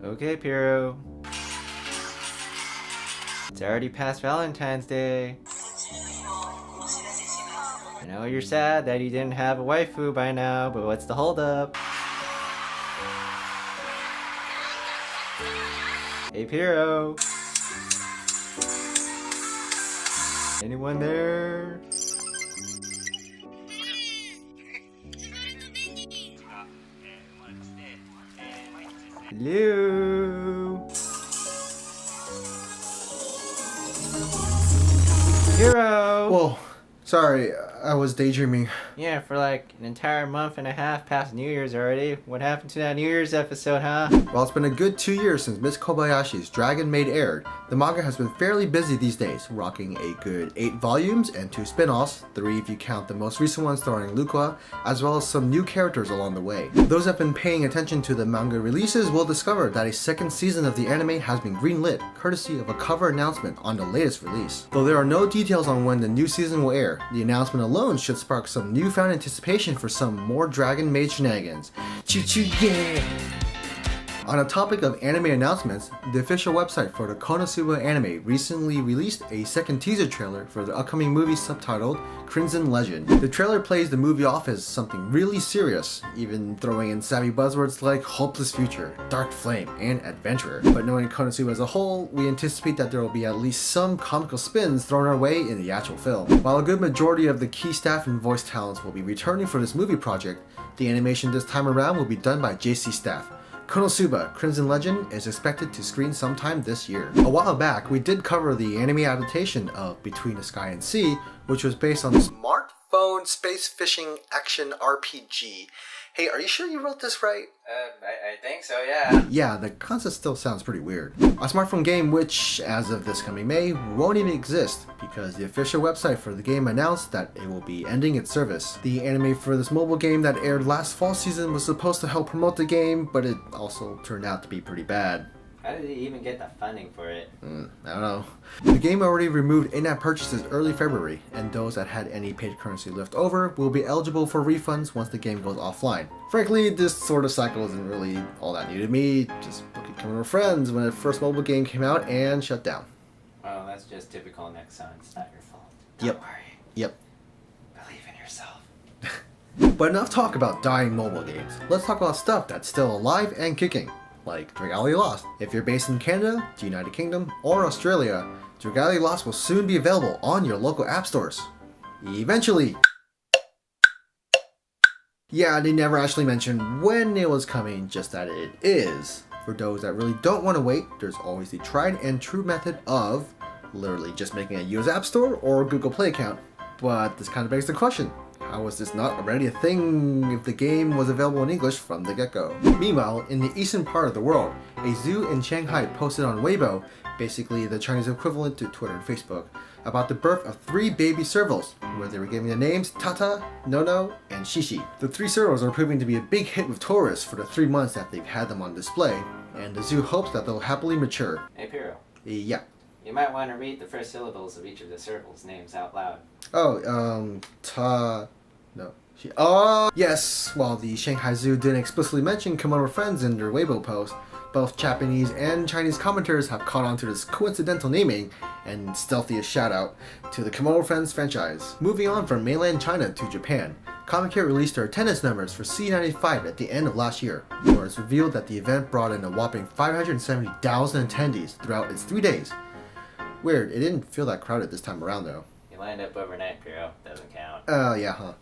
Okay, Piro. It's already past Valentine's Day. I know you're sad that you didn't have a waifu by now, but what's the holdup? Hey, Piro. Anyone there? Hello? Piro! Whoa, sorry, I was daydreaming. Yeah, for like an entire month and a half past New Year's already. What happened to that New Year's episode, huh? Well, it's been a good 2 years since Miss Kobayashi's Dragon Maid aired. The manga has been fairly busy these days, rocking a good 8 volumes and 2 spin-offs, 3 if you count the most recent one starring Luqua, as well as some new characters along the way. Those that have been paying attention to the manga releases will discover that a second season of the anime has been greenlit, courtesy of a cover announcement on the latest release. Though there are no details on when the new season will air, the announcement alone should spark some newfound anticipation for some more Dragon Maid shenanigans. Choo choo yeah! On a topic of anime announcements, the official website for the Konosuba anime recently released a second teaser trailer for the upcoming movie subtitled Crimson Legend. The trailer plays the movie off as something really serious, even throwing in savvy buzzwords like hopeless future, dark flame, and adventurer. But knowing Konosuba as a whole, we anticipate that there will be at least some comical spins thrown our way in the actual film. While a good majority of the key staff and voice talents will be returning for this movie project, the animation this time around will be done by JC staff. Konosuba Crimson Legend is expected to screen sometime this year. A while back, we did cover the anime adaptation of Between the Sky and Sea, which was based on the smartphone space fishing action RPG. Hey, are you sure you wrote this right? I think so, yeah. Yeah, the concept still sounds pretty weird. A smartphone game which, as of this coming May, won't even exist because the official website for the game announced that it will be ending its service. The anime for this mobile game that aired last fall season was supposed to help promote the game, but it also turned out to be pretty bad. How did he even get the funding for it? I don't know. The game already removed in-app purchases early February, and those that had any paid currency left over will be eligible for refunds once the game goes offline. Frankly, this sort of cycle isn't really all that new to me. Just look at Coming with Friends when the first mobile game came out and shut down. Well, that's just typical Nexon. It's not your fault. Yep. Don't worry. Yep. Believe in yourself. But enough talk about dying mobile games. Let's talk about stuff that's still alive and kicking. Like Dragos Lost. If you're based in Canada, the United Kingdom, or Australia, Dragos Lost will soon be available on your local app stores. Eventually! Yeah, they never actually mentioned when it was coming, just that it is. For those that really don't want to wait, there's always the tried and true method of literally just making a US App Store or Google Play account. But this kind of begs the question. How was this not already a thing if the game was available in English from the get-go? Meanwhile, in the eastern part of the world, a zoo in Shanghai posted on Weibo, basically the Chinese equivalent to Twitter and Facebook, about the birth of 3 baby servals, where they were giving the names Tata, Nono, and Shishi. The 3 servals are proving to be a big hit with tourists for the 3 months that they've had them on display, and the zoo hopes that they'll happily mature. Hey, Piro. Yeah. You might want to read the first syllables of each of the servals' names out loud. Oh, Oh, yes! While the Shanghai Zoo didn't explicitly mention Kimono Friends in their Weibo post, both Japanese and Chinese commenters have caught on to this coincidental naming and stealthiest shout out to the Kimono Friends franchise. Moving on from mainland China to Japan, Comic Kit released their attendance numbers for C95 at the end of last year, where it's revealed that the event brought in a whopping 570,000 attendees throughout its 3 days. Weird, it didn't feel that crowded this time around though. You lined up overnight, Piro. Doesn't count. Yeah, huh.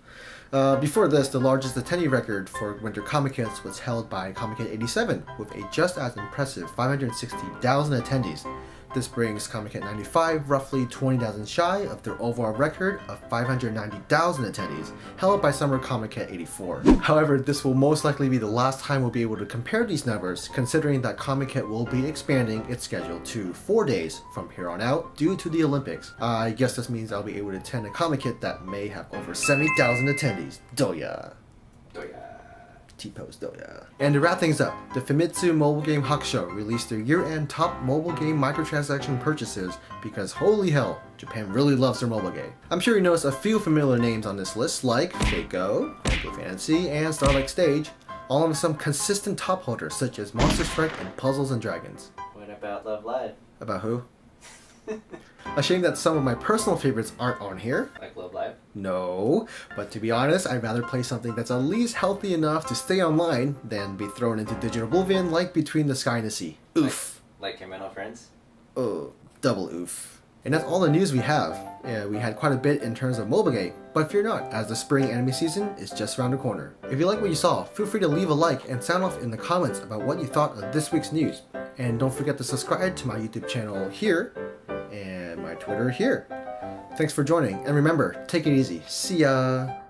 Before this, the largest attendee record for Winter Comic Kits was held by Comic Kit 87, with a just as impressive 560,000 attendees. This brings Comic Kit 95 roughly 20,000 shy of their overall record of 590,000 attendees, held by Summer Comic Kit 84. However, this will most likely be the last time we'll be able to compare these numbers, considering that Comic Kit will be expanding its schedule to 4 days from here on out due to the Olympics. I guess this means I'll be able to attend a Comic Kit that may have over 70,000 attendees. Doya! T-pose though, yeah. And to wrap things up, the Famitsu Mobile Game Hakusho released their year-end top mobile game microtransaction purchases because holy hell, Japan really loves their mobile game. I'm sure you noticed a few familiar names on this list like Fako, Fantasy Fantasy, and Starlight Stage, all of some consistent top holders such as Monster Strike and Puzzles and Dragons. What about Love Live? About who? A shame that some of my personal favorites aren't on here. Like Love Live? No, but to be honest, I'd rather play something that's at least healthy enough to stay online than be thrown into digital oblivion like Between the Sky and the Sea. Oof. Like Criminal Friends? Oh, double oof. And that's all the news we have. Yeah, we had quite a bit in terms of mobile game, but fear not, as the spring anime season is just around the corner. If you like what you saw, feel free to leave a like and sound off in the comments about what you thought of this week's news. And don't forget to subscribe to my YouTube channel here, and my Twitter here. Thanks for joining, and remember, take it easy. See ya!